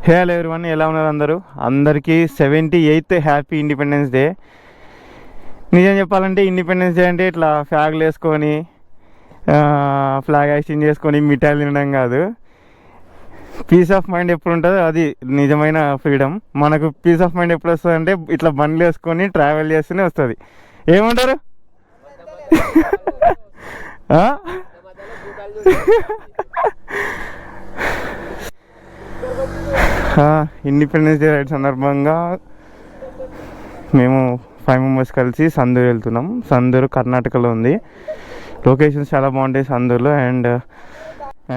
Hello everyone, ఎలా ఉన్నారు అందరూ? అందరికీ 78th హ్యాపీ ఇండిపెండెన్స్ డే. నిజం చెప్పాలంటే ఇండిపెండెన్స్ డే అంటే ఇట్లా ఫ్లాగ్లు వేసుకొని ఫ్లాగ్ యాక్షన్ చేసుకొని మిఠాయిలు తినడం కాదు. పీస్ ఆఫ్ మైండ్ ఎప్పుడు ఉంటుందో అది నిజమైన ఫ్రీడమ్. మనకు పీస్ ఆఫ్ మైండ్ ఎప్పుడు వస్తుంది అంటే ఇట్లా బండ్లు వేసుకొని ట్రావెల్ చేస్తూనే వస్తుంది. ఏమంటారు? ఇండిపెండెన్స్ డే రైడ్ సందర్భంగా మేము 5 మెంబర్స్ కలిసి సందూరు వెళ్తున్నాం. సందూరు కర్ణాటకలో ఉంది. లొకేషన్స్ చాలా బాగుంటాయి సందూరులో.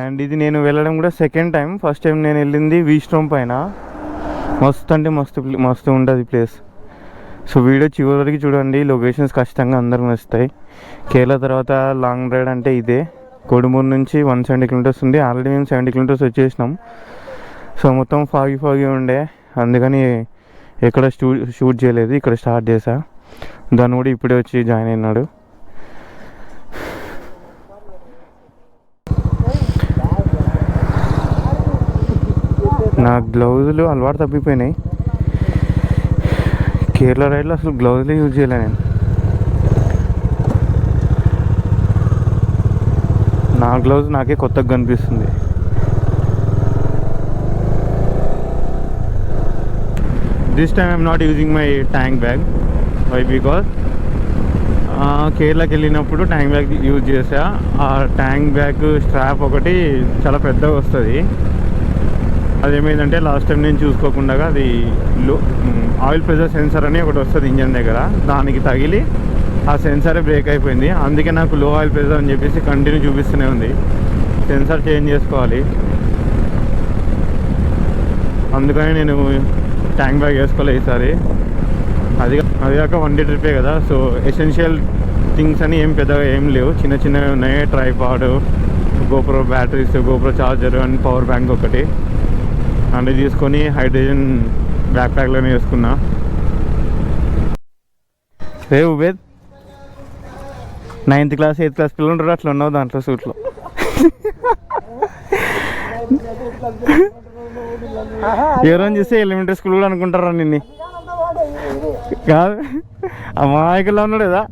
అండ్ ఇది నేను వెళ్ళడం కూడా సెకండ్ టైం. ఫస్ట్ టైం నేను వెళ్ళింది వీస్ట్రోమ్ పైన. మస్తు అంటే మస్తు ఉంటుంది ప్లేస్. సో వీడియో చివరి వరకు చూడండి. లొకేషన్స్ ఖచ్చితంగా అందరికి నచ్చుతాయి. కేరళ తర్వాత లాంగ్ రైడ్ అంటే ఇదే. కొడుమూరు నుంచి 170 కిలోమీటర్స్ ఉంది. ఆల్రెడీ మేము 70 కిలోమీటర్స్ వచ్చేసినాం. సో మొత్తం ఫాగి ఉండే, అందుకని ఎక్కడ షూట్ చేయలేదు. ఇక్కడ స్టార్ట్ చేశా. దాన్ని కూడా ఇప్పుడే వచ్చి జాయిన్ అయినాడు. నా గ్లౌజులు అలవాటు తప్పిపోయినాయి. కేరళ రైడ్లో అసలు గ్లౌజులే యూజ్ చేయలే నేను. నా గ్లౌజ్ నాకే కొత్తగా కనిపిస్తుంది. This time I'm not using my tank bag. Why? Because కేరళకి వెళ్ళినప్పుడు ట్యాంక్ బ్యాగ్ యూజ్ చేసా. ఆ ట్యాంక్ బ్యాగ్ స్ట్రాప్ ఒకటి చాలా పెద్దగా వస్తుంది. అదేమైందంటే లాస్ట్ టైం నేను చూసుకోకుండా అది ఆయిల్ ప్రెషర్ సెన్సర్ అని ఒకటి వస్తుంది ఇంజన్ దగ్గర, దానికి తగిలి ఆ సెన్సరే బ్రేక్ అయిపోయింది. అందుకే నాకు లో ఆయిల్ ప్రెషర్ అని చెప్పేసి కంటిన్యూ చూపిస్తూనే ఉంది. సెన్సర్ చేంజ్ చేసుకోవాలి. అందుకని నేను ట్యాంక్ బ్యాగ్ వేసుకోలేదు ఈసారి. అది కాక వన్ డే ట్రిప్పే కదా. సో ఎసెన్షియల్ థింగ్స్ అని పెద్దగా ఏం లేవు. చిన్నవి ఉన్నాయి. Tripod, GoPro batteries, GoPro charger and power bank ఒకటి అన్నీ తీసుకొని హైడ్రోజన్ బ్యాక్ ప్యాక్లోనే వేసుకున్నా. రే Ubed, 9th class 8th class పిల్లలు ఉంటారు, అట్లా ఉన్నావు దాంట్లో సూట్లో. ఎవరైనా చూస్తే ఎలిమెంటరీ స్కూల్ కూడా అనుకుంటారా నిన్ను? కాదు, అమాయకుల్లో ఉన్నాడు కదా.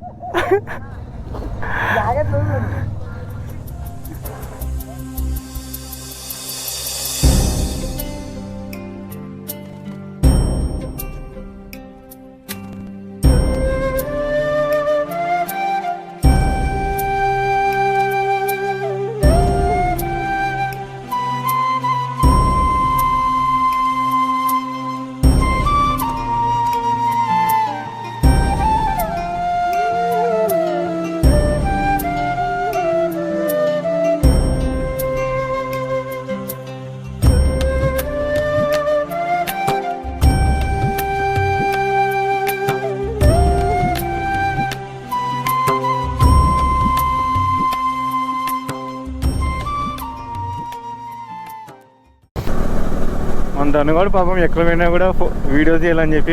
తను కూడా పాపం ఎక్కడ పోయినా కూడా వీడియోస్ చేయాలని చెప్పి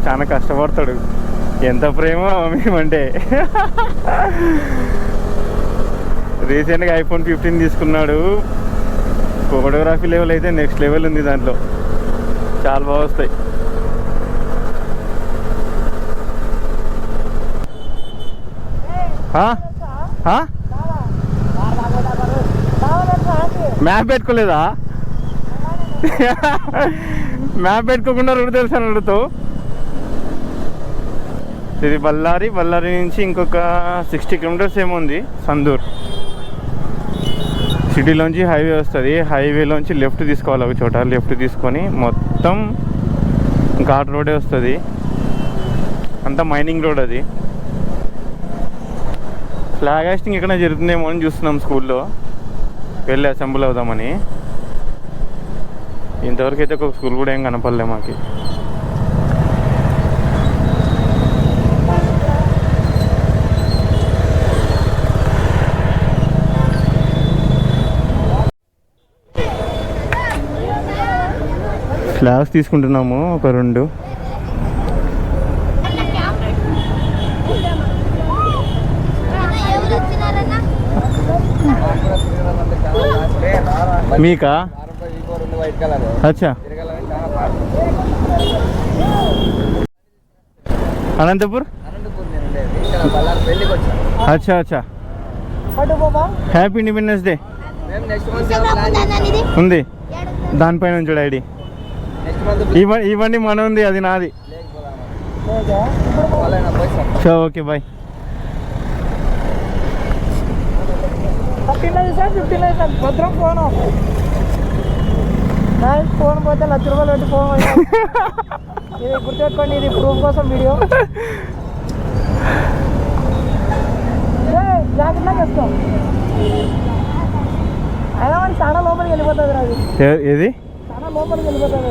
చాలా కష్టపడతాడు. ఎంత ప్రేమ మేమంటే. రీసెంట్గా iPhone 15 తీసుకున్నాడు. ఫోటోగ్రఫీ లెవెల్ అయితే నెక్స్ట్ లెవెల్ ఉంది. దాంట్లో చాలా బాగా వస్తాయి. మ్యాప్ పెట్టుకోలేదా? మ్యాప్ పెట్టుకోకుండా రోడ్డు తెలుసా అడుగుతావు. ఇది బళ్ళారి నుంచి ఇంకొక 60 కిలోమీటర్స్ ఏముంది సందూర్. సిటీలోంచి హైవే వస్తుంది. హైవేలోంచి లెఫ్ట్ తీసుకోవాలి. ఒక చోట లెఫ్ట్ తీసుకొని మొత్తం ఘాట్ రోడే వస్తుంది. అంతా మైనింగ్ రోడ్. అది ఫ్లాగ్ హాస్టింగ్ ఎక్కడ జరుగుతుందేమో అని చూస్తున్నాం. స్కూల్లో వెళ్ళి అసెంబ్లీ అవుదామని. ఇంతవరకు అయితే ఒక స్కూల్ కూడా ఏం కనపడలే మాకు. ఫ్లాగ్స్ తీసుకుంటున్నాము ఒక 2. మీకా? अच्छा అనంతపూర్. అచ్చా అచ్చా. హ్యాపీ ఇండిపెండెన్స్ డే ఉంది దానిపైన చూడు ఐడి. ఇవ్వండి మన ఉంది, అది నాది. So okay bye. 15 భద్రం ఫోన్ ఫోన్ పోతే ₹1,00,000 పెట్టి ఫోన్ ఇది గుర్తుపెట్టుకోండి, ఇది ప్రూఫ్ కోసం వీడియో. జాకెట్లా చేస్తాం అయినా మరి చాలా లోపలికి వెళ్ళిపోతుంది అది. ఏది చాలా లోపలికి వెళ్ళిపోతుంది.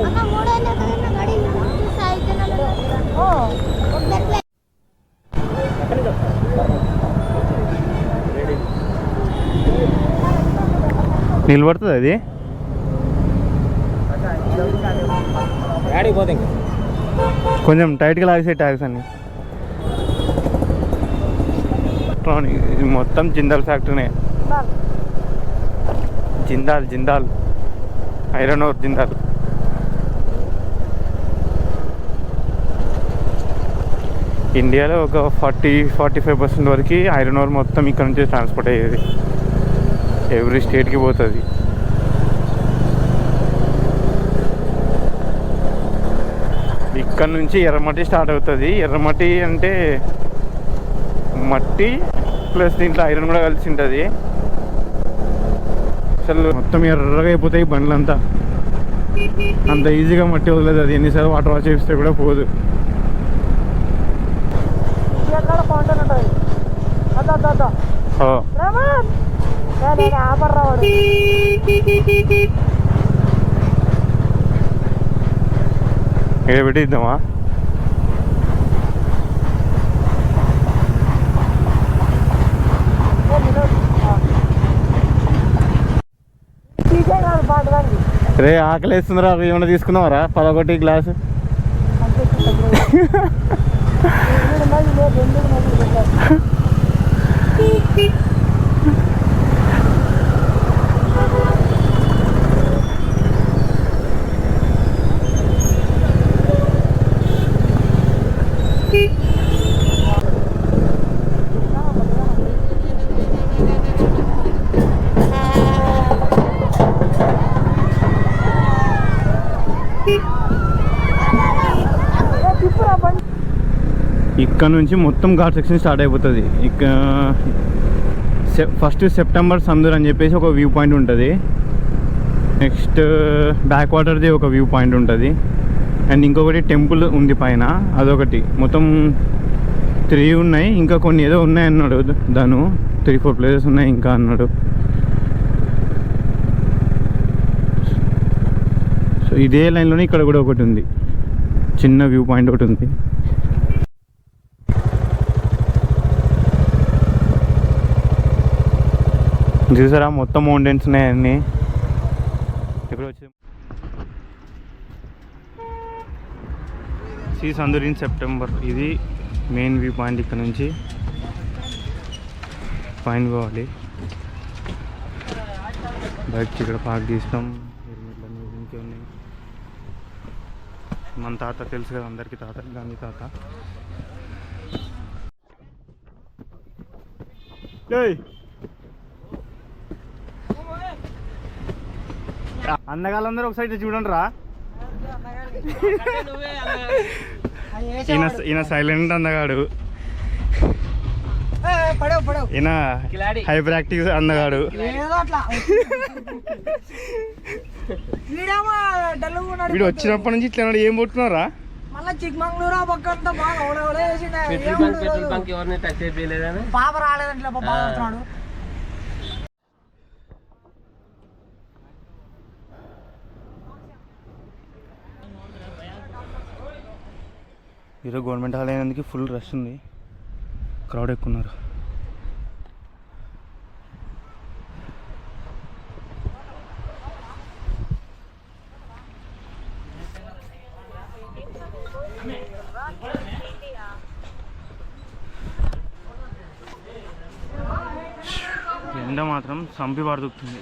నిలబడుతుంది అది. కొంచెం టైట్గా లాగేసే ట్యాగ్స్ అన్ని. ఇది మొత్తం జిందాల్ ఫ్యాక్టరీనే. Jindal iron ore Jindal. ఇండియాలో ఒక 40-45% వరకు ఐరన్ ఓర్ మొత్తం ఇక్కడ నుంచి ట్రాన్స్పోర్ట్ అయ్యేది. ఎవ్రీ స్టేట్కి పోతుంది. ఇక్కడ నుంచి ఎర్రమట్టి స్టార్ట్ అవుతుంది. ఎర్రమట్టి అంటే మట్టి ప్లస్ దీంట్లో ఐరన్ కూడా కలిసి ఉంటుంది. అసలు మొత్తం ఎర్రగా అయిపోతాయి బండ్లంతా. అంత ఈజీగా మట్టి వదలదు అది. ఎన్నిసార్లు వాటర్ వాష్ చేస్తే కూడా పోదు. ఇక్కడ పెట్టిద్దామా? రే ఆకలి వేస్తుందిరా. అవి ఏమన్నా తీసుకున్నావరా? 11 గ్లాసు. ఇక్కడ నుంచి మొత్తం ఘాట్ సెక్షన్ స్టార్ట్ అయిపోతుంది. ఇక ఫస్ట్ సెప్టెంబర్ సందూర్ అని చెప్పేసి ఒక వ్యూ పాయింట్ ఉంటుంది. నెక్స్ట్ బ్యాక్ వాటర్ది ఒక వ్యూ పాయింట్ ఉంటుంది. అండ్ ఇంకొకటి టెంపుల్ ఉంది పైన, అదొకటి. మొత్తం 3 ఉన్నాయి. ఇంకా కొన్ని ఏదో ఉన్నాయి అన్నాడు దాను. 3-4 ప్లేసెస్ ఉన్నాయి ఇంకా అన్నాడు. సో ఇదే లైన్లోనే ఇక్కడ కూడా ఒకటి ఉంది, చిన్న వ్యూ పాయింట్ ఒకటి ఉంది. చూసారా మొత్తం మౌంటైన్స్ ఉన్నాయి అన్నీ. ఇప్పుడు వచ్చి సీ సందూర్ ఇన్ సెప్టెంబర్. ఇది మెయిన్ వ్యూ పాయింట్. ఇక్కడ నుంచి పైన పోవాలి. బైక్స్ ఇక్కడ పార్క్ చేసినాం. ఇంకే ఉన్నాయి. మన తాత తెలుసు కదా అందరికీ, తాత గాంధీ తాత. అందగాళ్ళందరూ ఒక సైడ్ చూడండి రా. ఈయన సైలెంట్ అందగాడు. ఈయన హైపర్ యాక్టివ్ అందగాడు. వీడు వచ్చినప్పటి నుంచి ఇట్లా ఏం పుట్టున్నారా? పాప రాలేదంటే బాగుతున్నాడు. ఈరోజు గవర్నమెంట్ హాల్ అయినందుకు ఫుల్ రష్ ఉంది, క్రౌడ్ ఎక్కున్నారు. ఎండ మాత్రం సంపి పడుతుంది.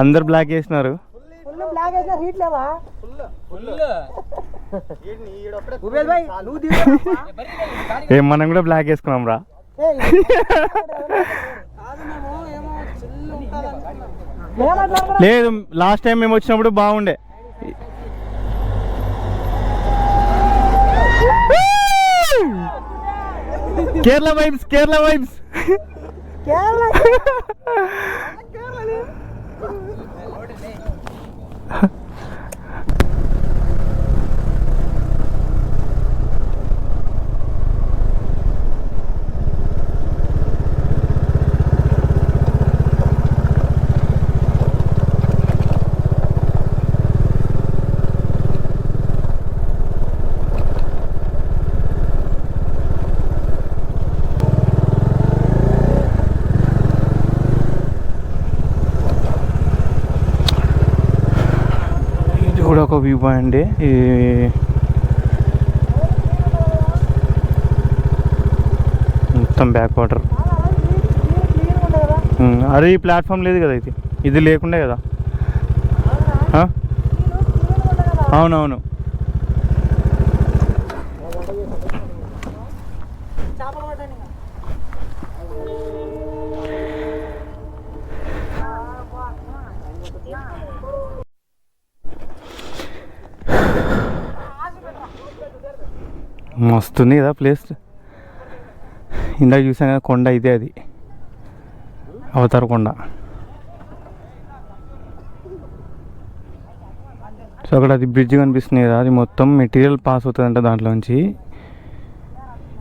అందరు బ్లాక్ వేసినారు. ఫుల్ బ్లాక్ వేసిన హీట్ లేవా? ఏం మనం కూడా బ్లాక్ వేసుకున్నాం రా. లేదు లాస్ట్ టైం మేము వచ్చినప్పుడు బాగుండే. Kerala vibes, Kerala vibes. కూడా ఒక వ్యూ పాయింట్. ఈ మొత్తం బ్యాక్ వాటర్. అరే ఈ ప్లాట్ఫామ్ లేదు కదా, ఇది లేకుండే కదా. అవునవును. మస్తుంది కదా ప్లేస్. ఇందాక చూసాను కదా కొండ, ఇదే అది అవతార కొండ. సో అక్కడ అది బ్రిడ్జ్ కనిపిస్తుంది కదా, అది మొత్తం మెటీరియల్ పాస్ అవుతుందంట దాంట్లోంచి.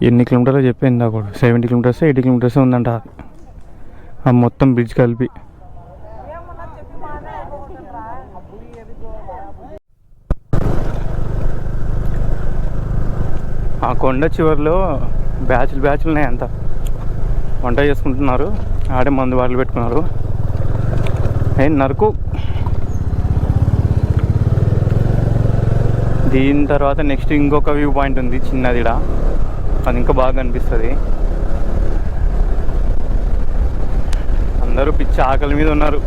ఎన్ని కిలోమీటర్లు చెప్పింది ఇందాక 70 కిలోమీటర్స్ 80 కిలోమీటర్స్ ఉందంట అది, ఆ మొత్తం బ్రిడ్జ్ కలిపి. ఆ కొండ చివరిలో బ్యాచ్లు ఉన్నాయి, అంతా వంట చేసుకుంటున్నారు. ఆడే మందు బాటలు పెట్టుకున్నారు. నరకు. దీని తర్వాత నెక్స్ట్ ఇంకొక వ్యూ పాయింట్ ఉంది చిన్నదిడా, అది ఇంకా బాగా కనిపిస్తుంది. అందరూ పిచ్చి ఆకలి మీద ఉన్నారు.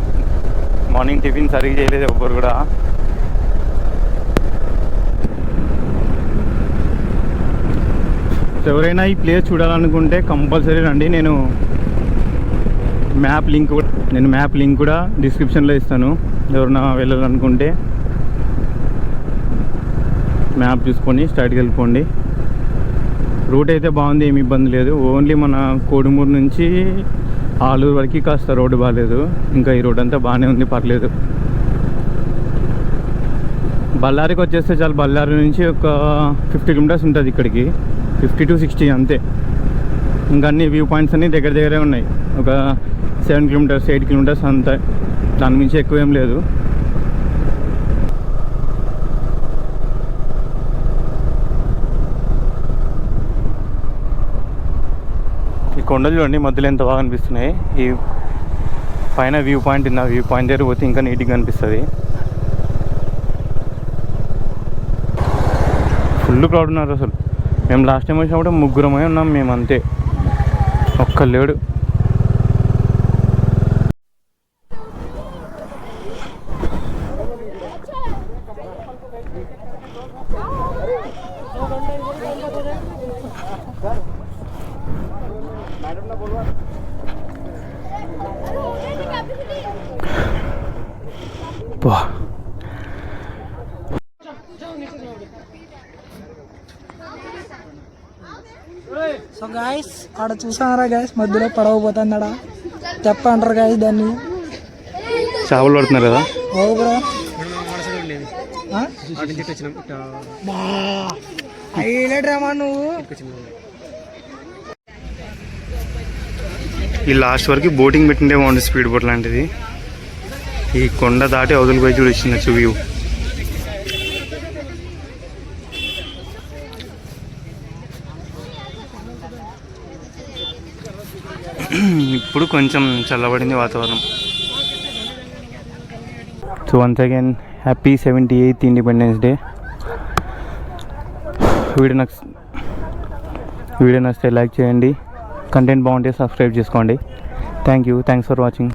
మార్నింగ్ టిఫిన్ సరిగ్గా చేయలేదు ఎవ్వరు కూడా. ఎవరైనా ఈ ప్లేస్ చూడాలనుకుంటే కంపల్సరీ రండి. నేను మ్యాప్ లింక్ కూడా డిస్క్రిప్షన్లో ఇస్తాను. ఎవరైనా వెళ్ళాలనుకుంటే మ్యాప్ చూసుకొని స్ట్రైట్కి వెళ్ళిపోండి. రూట్ అయితే బాగుంది, ఏమి ఇబ్బంది లేదు. ఓన్లీ మన కోడుమూరు నుంచి ఆలూరు వరకు కాస్త రోడ్డు బాగాలేదు. ఇంకా ఈ రోడ్ అంతా బాగానే ఉంది, పర్లేదు. బళ్ళారికి వచ్చేస్తే చాలు. బళ్ళారి నుంచి ఒక 50 కిలోమీటర్స్ ఉంటుంది ఇక్కడికి, 50 to 60 అంతే. ఇంకా అన్ని వ్యూ పాయింట్స్ అన్నీ దగ్గరే ఉన్నాయి. ఒక 7 కిలోమీటర్స్ 8 కిలోమీటర్స్ అంతే, దాని మించి ఎక్కువ ఏం లేదు. ఈ కొండలు చూడండి మధ్యలో ఎంత బాగా అనిపిస్తున్నాయి. ఈ పైన వ్యూ పాయింట్ ఉంది, ఆ వ్యూ పాయింట్ దగ్గర పోతే ఇంకా నీట్గా అనిపిస్తుంది. ఫుల్ క్రౌడ్ ఉన్నారు అసలు. మేము లాస్ట్ టైం వచ్చినప్పుడు 3 ఉన్నాం మేము, అంతే, ఒక్కరు లేడు. సో గాయస్ ఆడ చూసారా గాయస్, మధ్యలో పడవ పోతుందడా, తెప్ప అంటారు గాయస్ దాన్ని. చేపలు పడుతున్నారు కదా. హైలైట్ రామా నువ్వు. ఈ లాస్ట్ వరకు బోటింగ్ పెట్టిండే బాగుంది, స్పీడ్ బోట్ లాంటిది. ఈ కొండ దాటి అవతలిపోయి చూడొచ్చు వ్యూ. ఇప్పుడు కొంచెం చల్లబడింది వాతావరణం. So once again happy 78th independence day. Video నచ్చితే లైక్ చేయండి, కంటెంట్ బాగుంటే సబ్స్క్రైబ్ చేసుకోండి. Thanks for watching.